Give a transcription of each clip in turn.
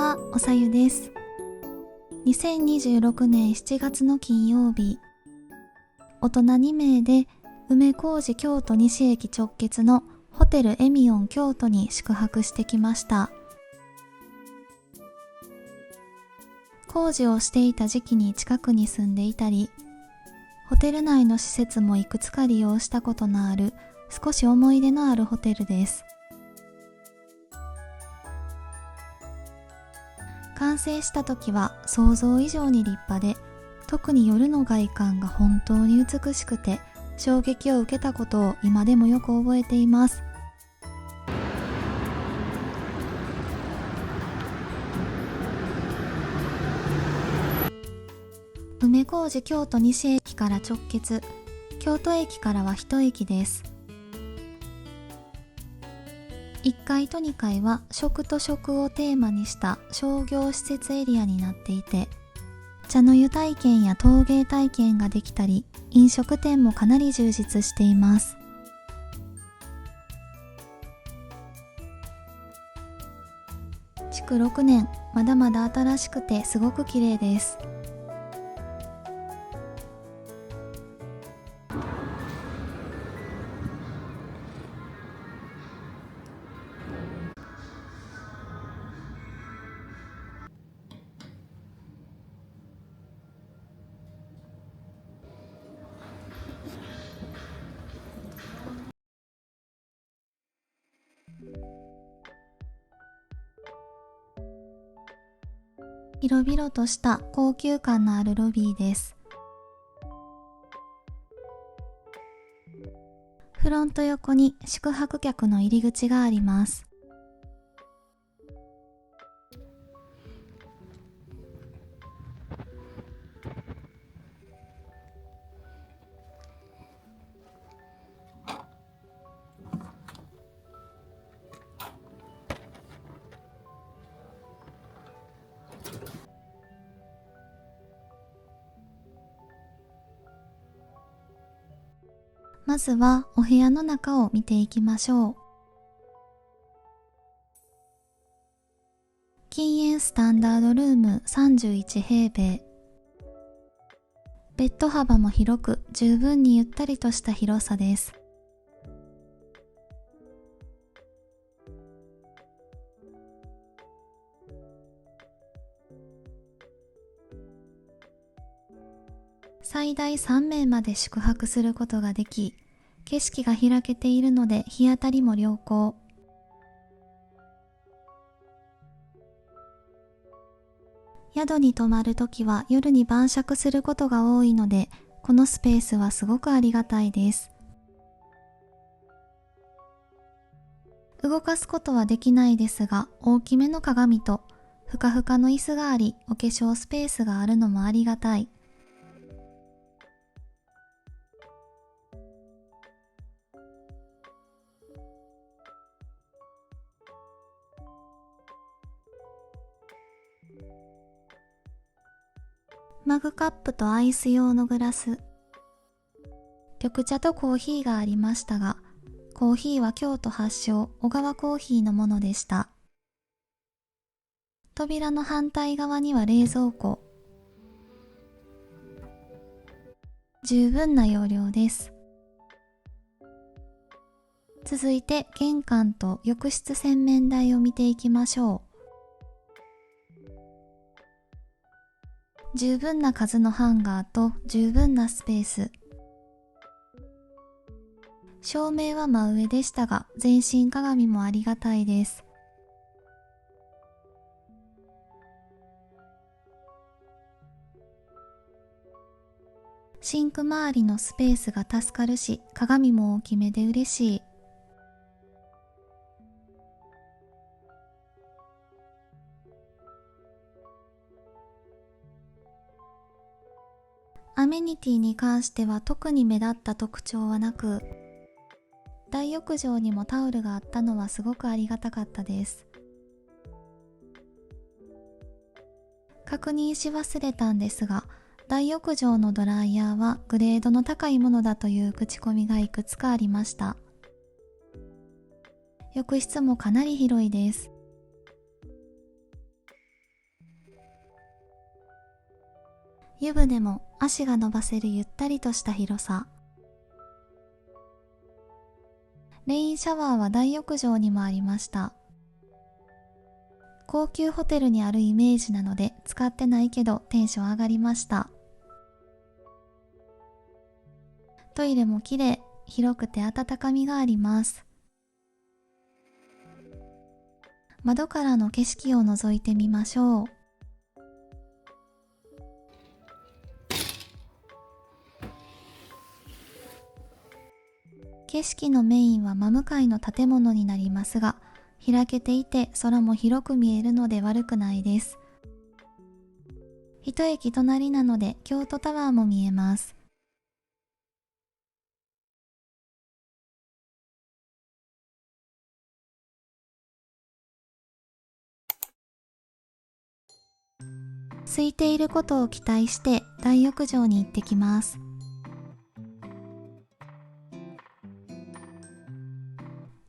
は、おさゆです。2026年7月の金曜日、大人2名で梅小路京都西駅直結のホテルエミオン京都に宿泊してきました。工事をしていた時期に近くに住んでいたり、ホテル内の施設もいくつか利用したことのある少し思い出のあるホテルです。完成した時は想像以上に立派で、特に夜の外観が本当に美しくて衝撃を受けたことを今でもよく覚えています。梅小路京都西駅から直結、京都駅からは1駅です。1階と2階は食と食をテーマにした商業施設エリアになっていて、茶の湯体験や陶芸体験ができたり、飲食店もかなり充実しています。築6年、まだまだ新しくてすごく綺麗です。広々とした高級感のあるロビーです。フロント横に宿泊客の入り口があります。まずはお部屋の中を見ていきましょう。禁煙スタンダードルーム31平米。ベッド幅も広く十分にゆったりとした広さです。最大3名まで宿泊することができ、景色が開けているので日当たりも良好。宿に泊まるときは夜に晩酌することが多いので、このスペースはすごくありがたいです。動かすことはできないですが、大きめの鏡とふかふかの椅子があり、お化粧スペースがあるのもありがたい。マグカップとアイス用のグラス。緑茶とコーヒーがありましたが、コーヒーは京都発祥、小川コーヒーのものでした。扉の反対側には冷蔵庫。十分な容量です。続いて玄関と浴室洗面台を見ていきましょう。十分な数のハンガーと十分なスペース。照明は真上でしたが、全身鏡もありがたいです。シンク周りのスペースが助かるし、鏡も大きめで嬉しい。アメニティに関しては特に目立った特徴はなく、大浴場にもタオルがあったのはすごくありがたかったです。確認し忘れたんですが、大浴場のドライヤーはグレードの高いものだという口コミがいくつかありました。浴室もかなり広いです。湯船も足が伸ばせるゆったりとした広さ。レインシャワーは大浴場にもありました。高級ホテルにあるイメージなので使ってないけどテンション上がりました。トイレも綺麗、広くて温かみがあります。窓からの景色を覗いてみましょう。景色のメインは真向かいの建物になりますが、開けていて空も広く見えるので悪くないです。一駅隣なので京都タワーも見えます。空いていることを期待して大浴場に行ってきます。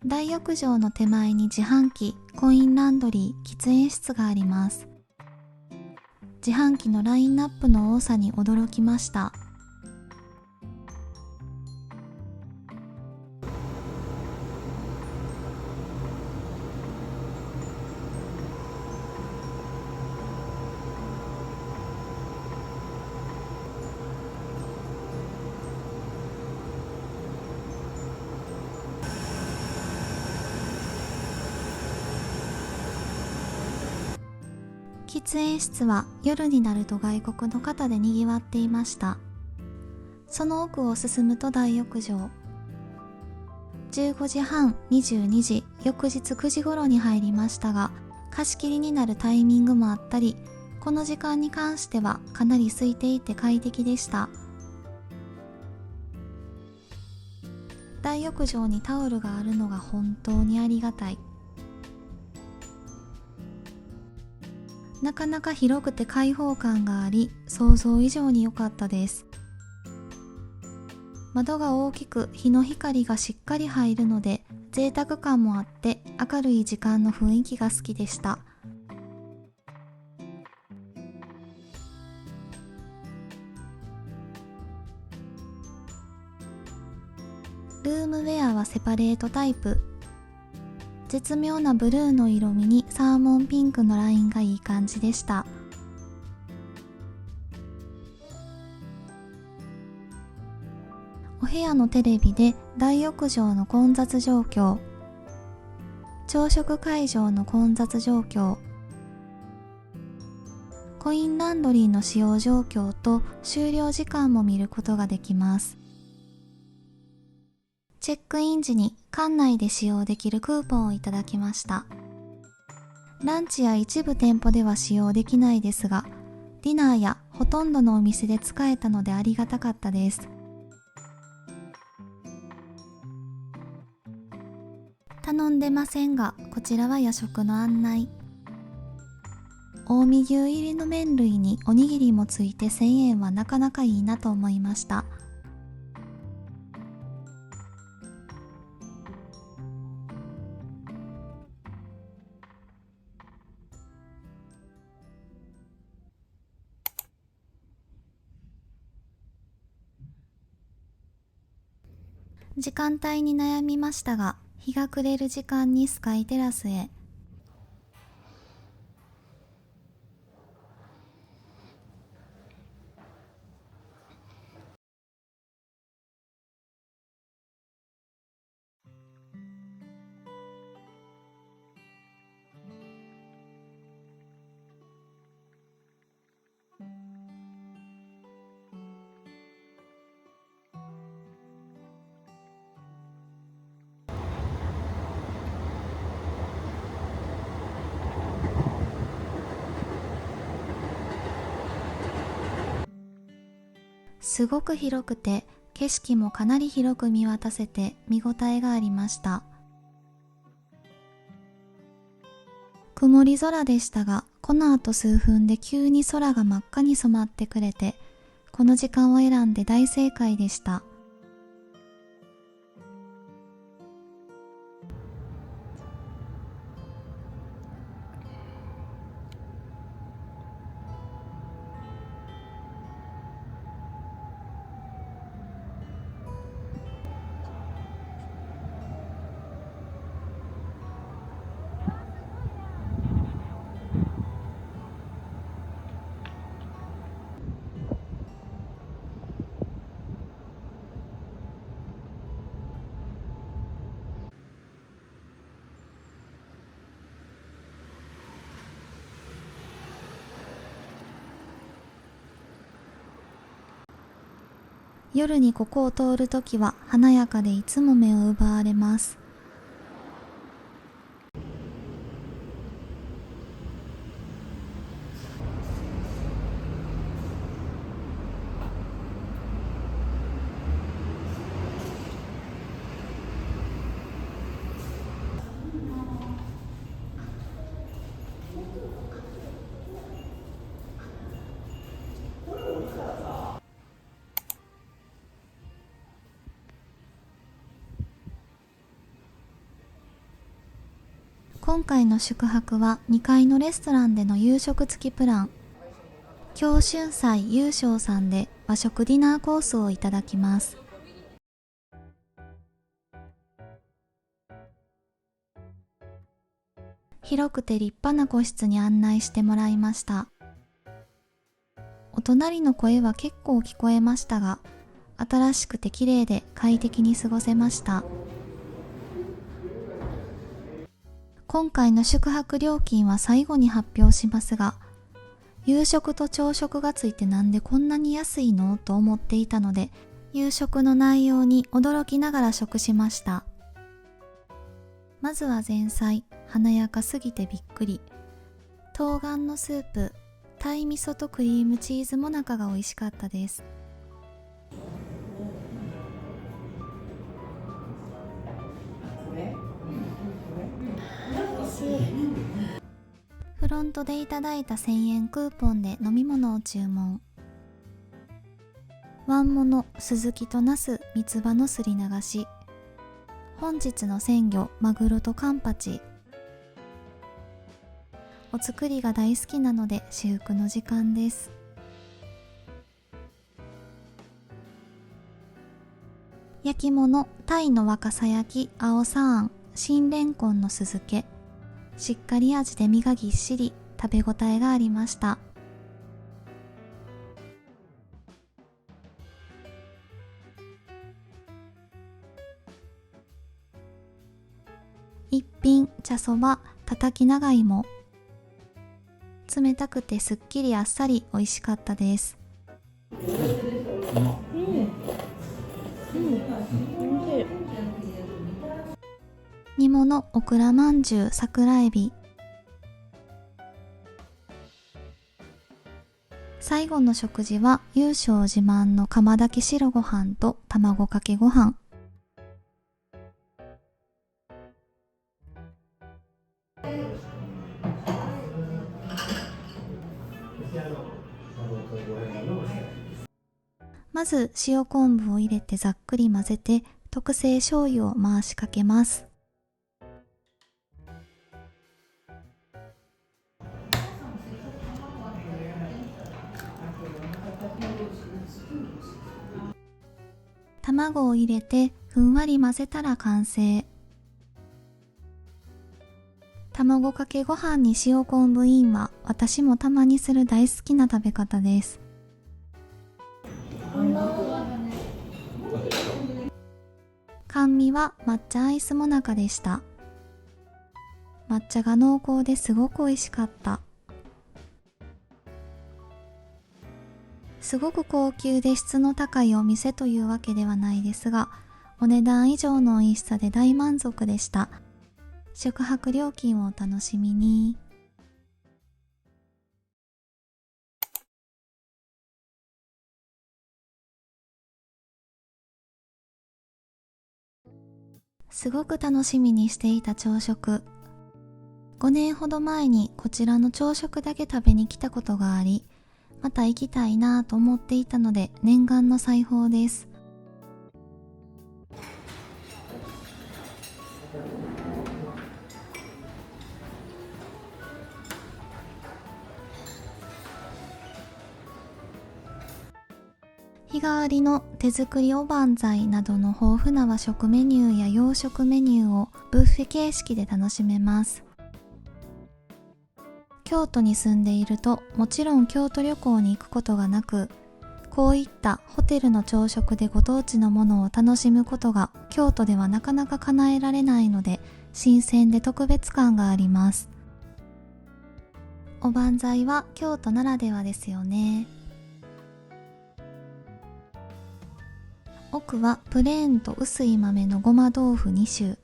大浴場の手前に自販機、コインランドリー、喫煙室があります。自販機のラインナップの多さに驚きました。喫煙室は夜になると外国の方で賑わっていました。その奥を進むと大浴場。15時半、22時、翌日9時頃に入りましたが、貸し切りになるタイミングもあったり、この時間に関してはかなり空いていて快適でした。大浴場にタオルがあるのが本当にありがたい。なかなか広くて開放感があり、想像以上に良かったです。窓が大きく日の光がしっかり入るので、贅沢感もあって明るい時間の雰囲気が好きでした。ルームウェアはセパレートタイプ。絶妙なブルーの色味にサーモンピンクのラインがいい感じでした。お部屋のテレビで大浴場の混雑状況、朝食会場の混雑状況、コインランドリーの使用状況と終了時間も見ることができます。チェックイン時に館内で使用できるクーポンをいただきました。ランチや一部店舗では使用できないですが、ディナーやほとんどのお店で使えたのでありがたかったです。頼んでませんが、こちらは夜食の案内。近江牛入りの麺類におにぎりもついて1000円はなかなかいいなと思いました。時間帯に悩みましたが、日が暮れる時間にスカイテラスへ。すごく広くて、景色もかなり広く見渡せて見応えがありました。曇り空でしたが、この後数分で急に空が真っ赤に染まってくれて、この時間を選んで大正解でした。夜にここを通るときは華やかでいつも目を奪われます。今回の宿泊は2階のレストランでの夕食付きプラン。京春菜優勝さんで和食ディナーコースをいただきます。広くて立派な個室に案内してもらいました。お隣の声は結構聞こえましたが、新しくて綺麗で快適に過ごせました。今回の宿泊料金は最後に発表しますが、夕食と朝食がついてなんでこんなに安いのと思っていたので、夕食の内容に驚きながら食しました。まずは前菜、華やかすぎてびっくり。冬瓜のスープ、鯛味噌とクリームチーズもなかが美味しかったです。フロントでいただいた1000円クーポンで飲み物を注文。ワンモノ、スズキとナス、三つ葉のすり流し。本日の鮮魚、マグロとカンパチ。お作りが大好きなので至福の時間です。焼き物、タイの若狭焼き、青サーン、新レンコンの酢漬け。しっかり味で身がぎっしり、食べ応えがありました。一品、茶そば、たたき長芋。冷たくてすっきりあっさり美味しかったです。煮物、オクラまんじゅう、桜エビ。最後の食事は優勝自慢の釜炊き白ご飯と卵かけご飯。まず塩昆布を入れてざっくり混ぜて特製醤油を回しかけます。卵を入れてふんわり混ぜたら完成。卵かけご飯に塩昆布インは私もたまにする大好きな食べ方です。甘味は抹茶アイスもなかでした。抹茶が濃厚ですごく美味しかった。すごく高級で質の高いお店というわけではないですが、お値段以上の美味しさで大満足でした。宿泊料金をお楽しみに。すごく楽しみにしていた朝食。5年ほど前にこちらの朝食だけ食べに来たことがあり、また行きたいなぁと思っていたので念願の裁縫です。日替わりの手作りおばんざいなどの豊富な和食メニューや洋食メニューをブッフェ形式で楽しめます。京都に住んでいるともちろん京都旅行に行くことがなく、こういったホテルの朝食でご当地のものを楽しむことが京都ではなかなか叶えられないので、新鮮で特別感があります。おばんざいは京都ならではですよね。奥はプレーンと薄い豆のごま豆腐2種。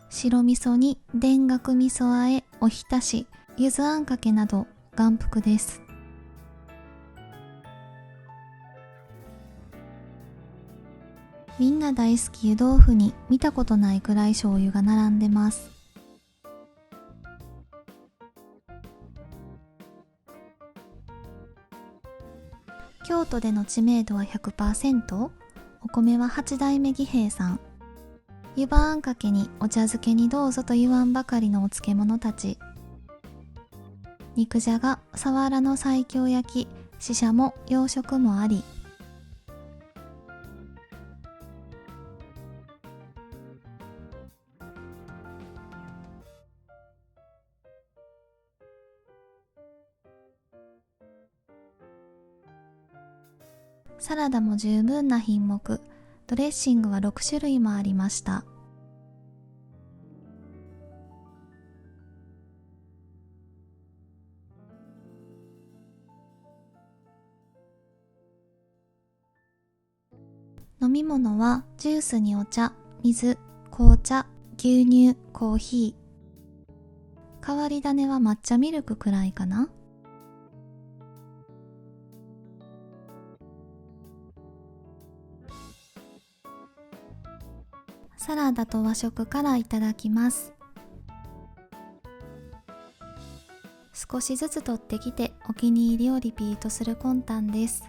白味噌に田楽味噌和え、おひたし、柚子あんかけなど眼福です。みんな大好き湯豆腐に見たことないくらい醤油が並んでます。京都での知名度は 100%、 お米は八代目義兵さん。湯葉あんかけにお茶漬けにどうぞと言わんばかりのお漬物たち。肉じゃが、さわらの西京焼き、ししゃも、洋食もあり。サラダも十分な品目、ドレッシングは6種類もありました。飲み物はジュースにお茶、水、紅茶、牛乳、コーヒー。変わり種は抹茶ミルクくらいかな。サラダと和食からいただきます。少しずつ取ってきてお気に入りをリピートする魂胆です。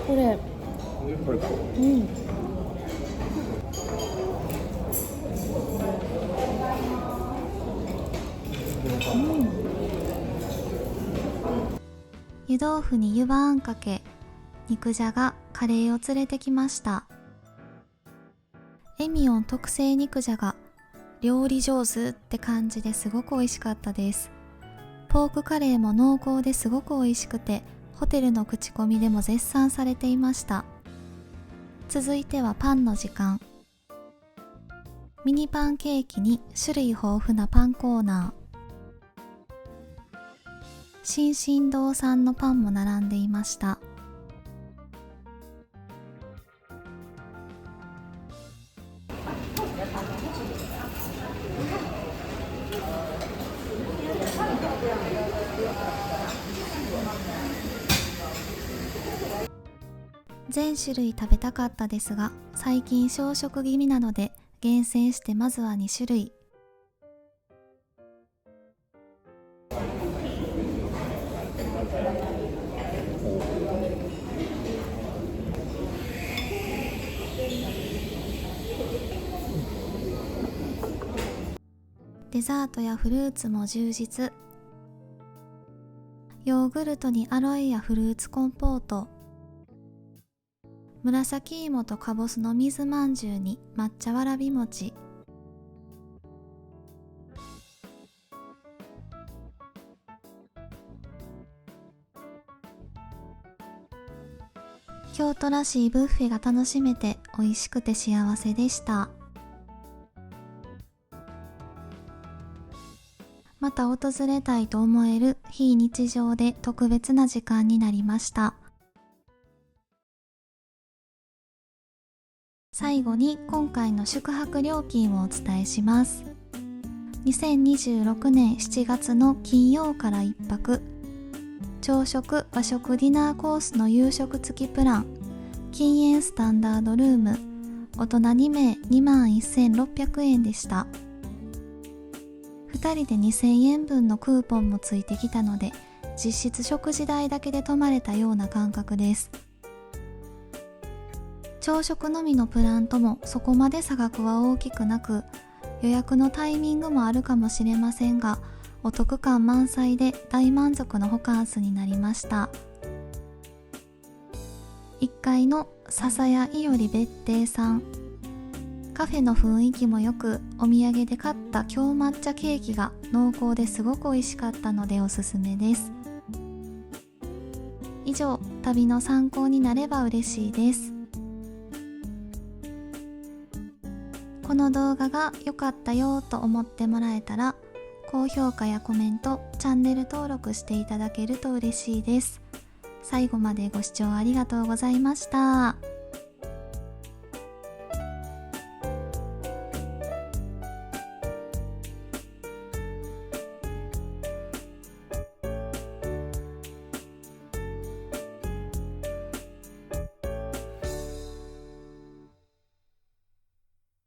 これ、湯豆腐に湯葉あんかけ、肉じゃが、カレーを連れてきました。エミオン特製肉じゃが、料理上手って感じですごく美味しかったです。ポークカレーも濃厚ですごく美味しくて、ホテルの口コミでも絶賛されていました。続いてはパンの時間。ミニパンケーキに種類豊富なパンコーナー。新進堂さんのパンも並んでいました。全種類食べたかったですが、最近小食気味なので厳選してまずは2種類。デザートやフルーツも充実。ヨーグルトにアロエやフルーツコンポート。紫芋とかぼすの水まんじゅうに抹茶わらび餅。京都らしいブッフェが楽しめて美味しくて幸せでした。また訪れたいと思える非日常で特別な時間になりました。最後に今回の宿泊料金をお伝えします。2026年7月の金曜から1泊、朝食・和食・ディナーコースの夕食付きプラン、禁煙スタンダードルーム、大人2名21,600円でした。2人で2000円分のクーポンもついてきたので、実質食事代だけで泊まれたような感覚です。朝食のみのプランともそこまで差額は大きくなく、予約のタイミングもあるかもしれませんが、お得感満載で大満足のホカンスになりました。1階の笹谷伊織別邸さん、カフェの雰囲気もよく、お土産で買った京抹茶ケーキが濃厚ですごく美味しかったのでおすすめです。以上、旅の参考になれば嬉しいです。この動画が良かったよと思ってもらえたら、高評価やコメント、チャンネル登録していただけると嬉しいです。最後までご視聴ありがとうございました。